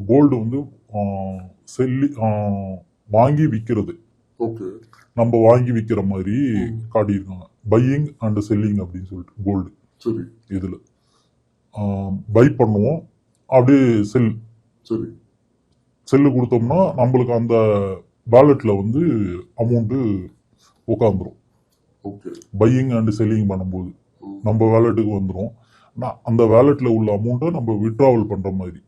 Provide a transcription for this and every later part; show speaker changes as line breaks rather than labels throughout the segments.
Gold வந்து செல்லி வாங்கி விற்கிறது.
ஓகே.
நம்ம வாங்கி விற்கிற மாதிரி காட்டியிருக்காங்க. பையிங் அண்ட் செல்லிங் அப்படின்னு சொல்லிட்டு கோல்டு.
சரி.
இதில் பை பண்ணுவோம், அப்படியே
சரி.
செல்லு கொடுத்தோம்னா நம்மளுக்கு அந்த வாலெட்ல வந்து அமௌண்ட்டு உட்காந்துரும்.
ஓகே.
பையிங் அண்ட் செல்லிங் பண்ணும்போது நம்ம வேலெட்டுக்கு வந்துடும். அந்த வேலெட்ல உள்ள அமௌண்ட்டை நம்ம விட்ராவல் பண்ற மாதிரி.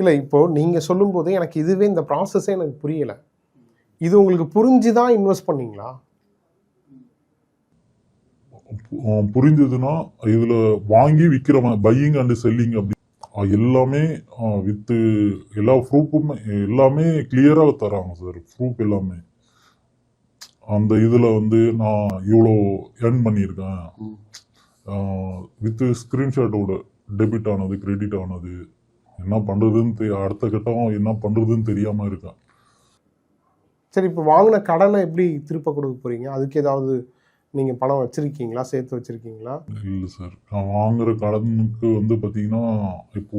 இல்லை, இப்போ நீங்க சொல்லும் போது எனக்கு இதுவே இந்த ப்ராசஸே எனக்கு புரியல. இது உங்களுக்கு புரிஞ்சுதான் இன்வெஸ்ட் பண்ணீங்களா?
புரிஞ்சதுன்னா இதுல வாங்கி விற்கிறவன் பையிங் அண்ட் செல்லிங் அப்படி எல்லாமே வித்து எல்லா ப்ரூஃபும் எல்லாமே கிளியரா தராங்க சார். ப்ரூஃப் எல்லாமே அந்த இதுல வந்து நான் இவ்வளோ ஏர்ன் பண்ணியிருக்கேன் வித் ஸ்கிரீன்ஷாட்டோட டெபிட் ஆனது கிரெடிட் ஆனது என்ன பண்றதுன்னு அடுத்த கட்டம் என்ன பண்றதுன்னு தெரியாம இருக்கேன்.
சரி, இப்போ வாங்கின கடனை எப்படி திருப்ப கொடுக்க போறீங்க? அதுக்கு ஏதாவது நீங்க பணம் வச்சிருக்கீங்களா, சேர்த்து வச்சிருக்கீங்களா?
இல்லை சார், நான் வாங்குற கடனுக்கு வந்து பார்த்தீங்கன்னா இப்போ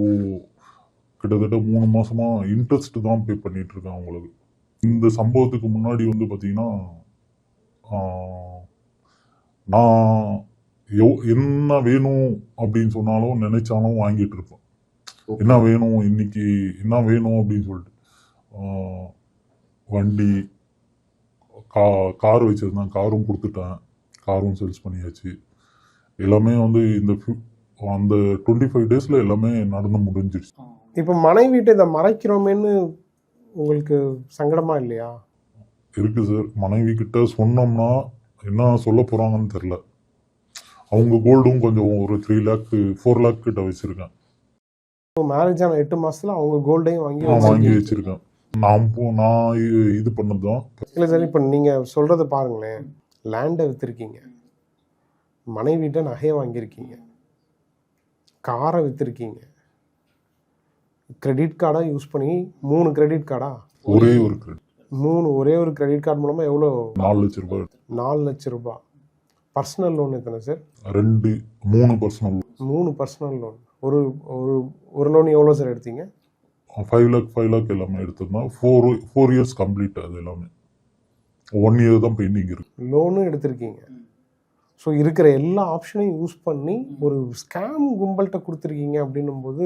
கிட்டத்தட்ட 3 மாசமா இன்ட்ரெஸ்ட் தான் பே பண்ணிட்டு இருக்கேன் அவங்களுக்கு. இந்த சம்பவத்துக்கு முன்னாடி வந்து பார்த்தீங்கன்னா நான் என்ன வேணும் அப்படின்னு சொன்னாலும் நினைச்சாலும் வாங்கிட்டு இருப்பேன். என்ன வேணும் இன்னைக்கு என்ன வேணும் அப்படின்னு சொல்லிட்டு வண்டி கார் வச்சிருந்தேன், காரும் கொடுத்துட்டேன், காரும் சேல்ஸ் பண்ணியாச்சு. எல்லாமே வந்து இந்த அந்த 25 டேஸ்ல எல்லாமே நடந்து முடிஞ்சிருச்சு.
இப்போ மனைவிட்ட இதை மறைக்கிறோமேன்னு உங்களுக்கு சங்கடமா இல்லையா?
இருக்கு சார். மனைவி கிட்ட சொன்னோம்னா என்ன சொல்ல போறாங்கன்னு தெரியல. அவங்க கோல்டும் கொஞ்சம் ஒரு 3 lakh 4 lakh கிட்ட வச்சிருக்கேன்.
மேரேஜ் ஆன 8 மாசத்துல அவங்க கோல்டையும்
வாங்கி வச்சிருக்கேன். நான் இது பண்ணதுதான்.
இல்லை சார், இப்போ நீங்க சொல்றதை பாருங்களேன். லேண்டை வித்திருக்கீங்க, மனைவிட்ட நகையை வாங்கியிருக்கீங்க, காரை வித்திருக்கீங்க, கிரெடிட் கார்டை யூஸ் பண்ணி 3 கிரெடிட் கார்டா?
ஒரே ஒரு கிரெடிட்.
3 ஒரே ஒரு கிரெடிட் கார்டு மூலமா எவ்வளோ?
4 லட்ச ரூபாய்.
4 லட்ச ரூபாய். பர்சனல் லோன் எத்தனை சார்?
3 பர்சனல்.
3 personal loan. ஒரு லோன் எவ்வளோ சார் எடுத்தீங்க?
5 lakh எல்லாமே எடுத்திருந்தோம். 4 years கம்ப்ளீட். அது எல்லாமே 1 year தான் பெண்டிங் இருக்கு.
லோனும் எடுத்திருக்கீங்க. ஸோ இருக்கிற எல்லா ஆப்ஷனையும் யூஸ் பண்ணி ஒரு ஸ்கேம் கும்பல்கிட்ட கொடுத்துருக்கீங்க அப்படின்னும் போது